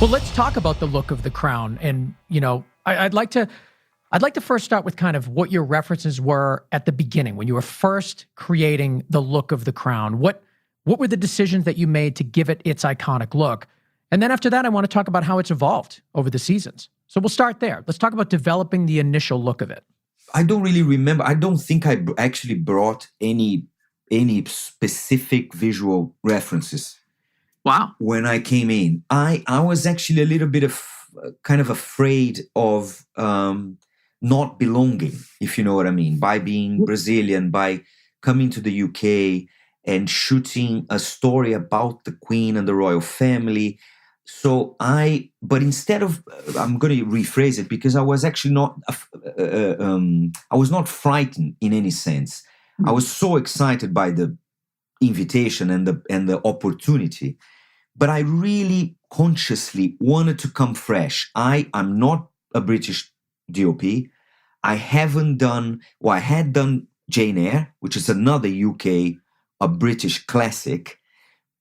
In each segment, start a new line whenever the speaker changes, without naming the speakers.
Well, let's talk about the look of the crown. And, I'd like to first start with kind of what your references were at the beginning when you were first creating the look of the crown. What were the decisions that you made to give it its iconic look? And then after that, I want to talk about how it's evolved over the seasons. So we'll start there. Let's talk about developing the initial look of it.
I don't really remember. I don't think I actually brought any specific visual references.
Wow.
When I came in, I was actually a little bit of kind of afraid of not belonging, if you know what I mean, by being Brazilian, by coming to the UK and shooting a story about the Queen and the royal family. But instead of, I'm going to rephrase it because I was actually not, I was not frightened in any sense. I was so excited by the invitation and the opportunity, but I really consciously wanted to come fresh. I'm not a British DOP. I had done Jane Eyre, which is another UK, a British classic,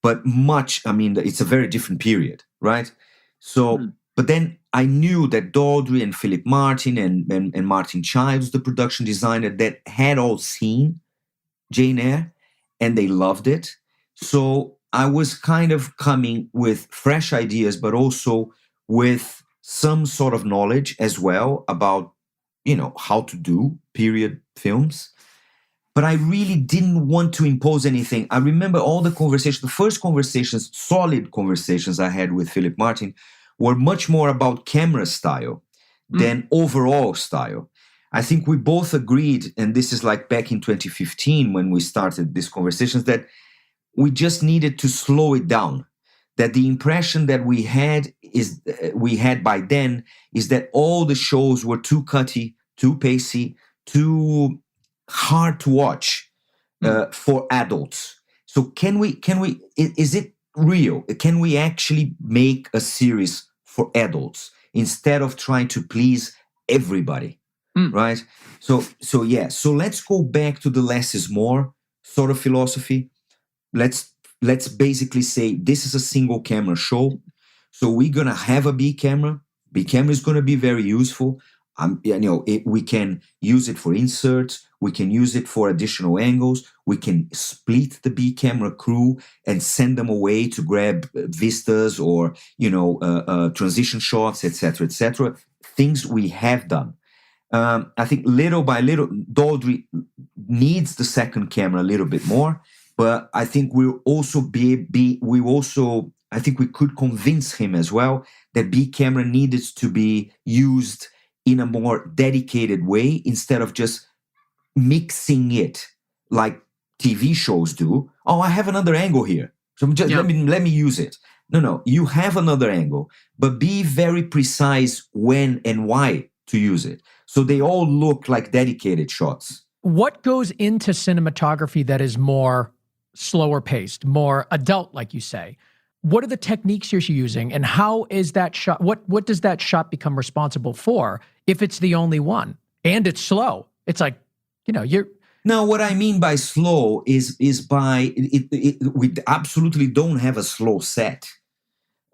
but it's a very different period, right? So, but then I knew that Daldry and Philip Martin and Martin Childs, the production designer, that had all seen Jane Eyre and they loved it. So I was kind of coming with fresh ideas, but also with some sort of knowledge as well about, how to do period films. But I really didn't want to impose anything. I remember all the conversations, the first conversations, solid conversations I had with Philip Martin were much more about camera style than overall style. I think we both agreed, and this is like back in 2015 when we started these conversations, that we just needed to slow it down. That the impression that we had by then is that all the shows were too cutty, too pacey, too hard to watch for adults. So is it real? Can we actually make a series for adults instead of trying to please everybody? Right? So let's go back to the less is more sort of philosophy. Let's basically say this is a single camera show. So we're going to have a B camera. B camera is going to be very useful. We can use it for inserts. We can use it for additional angles. We can split the B camera crew and send them away to grab vistas or, transition shots, etc., etc. Things we have done. I think little by little, Daldry needs the second camera a little bit more, but I think we'll also I think we could convince him as well that B camera needed to be used in a more dedicated way instead of just mixing it like TV shows do. Oh, I have another angle here, so let me use it. No, you have another angle, but be very precise when and why to use it. So they all look like dedicated shots.
What goes into cinematography that is more slower paced, more adult, like you say? What are the techniques you're using, and how is that shot? What does that shot become responsible for if it's the only one and it's slow? It's like, you're.
No, what I mean by slow is by we absolutely don't have a slow set.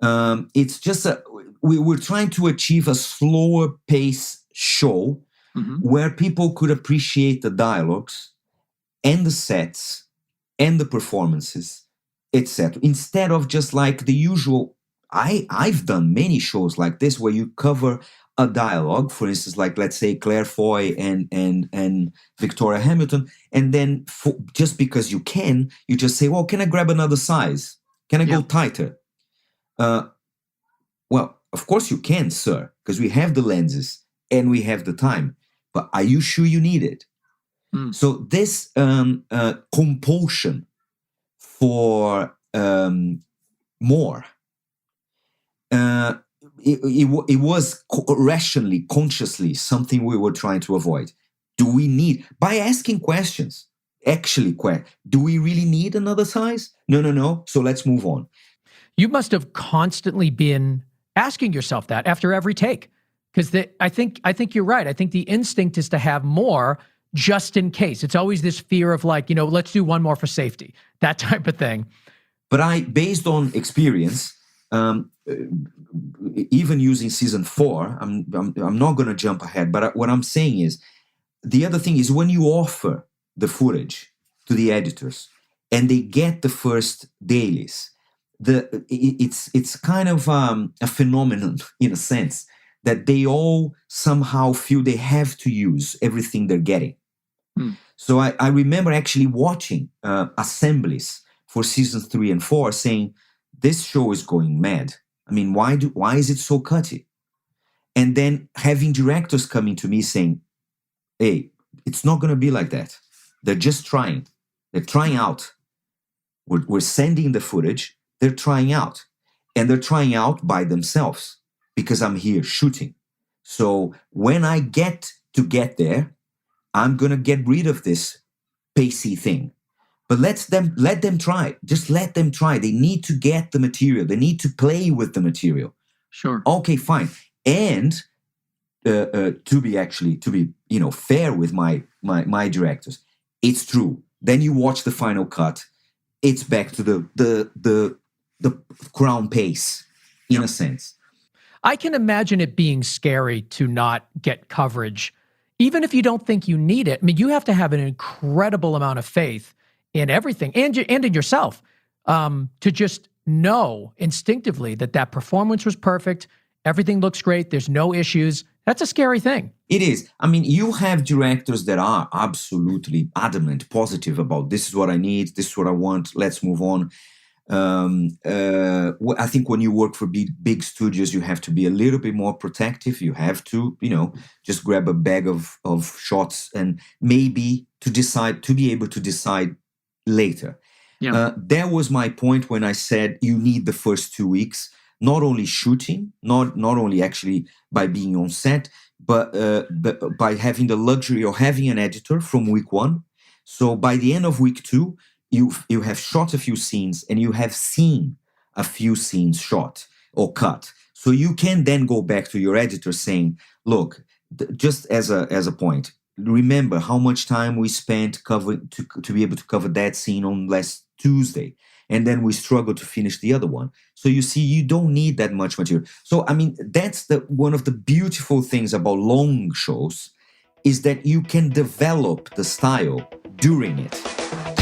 It's just we're trying to achieve a slower pace show where people could appreciate the dialogues and the sets and the performances, etc. Instead of just like the usual. I've done many shows like this where you cover a dialogue, for instance, like let's say Claire Foy and Victoria Hamilton, and then just because you just say, well, can I grab another size? Can I go tighter? Well, of course you can, sir, because we have the lenses and we have the time. But are you sure you need it? So this compulsion for more, it was rationally, consciously something we were trying to avoid. Do we need, by asking questions, actually, do we really need another size? No. So let's move on.
You must have constantly been asking yourself that after every take. Because I think you're right. I think the instinct is to have more just in case. It's always this fear of like, let's do one more for safety, that type of thing.
But based on experience, even using season 4, I'm not going to jump ahead, but what I'm saying is, the other thing is when you offer the footage to the editors and they get the first dailies, it's kind of a phenomenon in a sense that they all somehow feel they have to use everything they're getting. So I remember actually watching assemblies for seasons 3 and 4 saying, this show is going mad. I mean, why is it so cutty? And then having directors coming to me saying, hey, it's not going to be like that. They're just trying. They're trying out. We're sending the footage. They're trying out. And they're trying out by themselves because I'm here shooting. So when I get there, I'm going to get rid of this pacey thing. But let them try. Just let them try. They need to get the material. They need to play with the material.
Sure.
Okay, fine. And to be fair with my directors, it's true. Then you watch the final cut. It's back to the Crown pace in a sense.
I can imagine it being scary to not get coverage, even if you don't think you need it. I mean, you have to have an incredible amount of faith in everything and in yourself to just know instinctively that performance was perfect. Everything looks great. There's no issues. That's a scary thing.
It is. I mean, you have directors that are absolutely adamant, positive about this is what I need, this is what I want, let's move on. I think when you work for big studios, you have to be a little bit more protective. You have to, just grab a bag of shots and maybe to be able to decide later.
Yeah.
That was my point when I said you need the first 2 weeks, not only shooting, not only actually by being on set, but by having the luxury of having an editor from week 1. So by the end of week 2, you have shot a few scenes and you have seen a few scenes shot or cut. So you can then go back to your editor saying, look, just as a point, remember how much time we spent covering to be able to cover that scene on last Tuesday. And then we struggle to finish the other one. So you see, you don't need that much material. So, I mean, that's one of the beautiful things about long shows is that you can develop the style during it.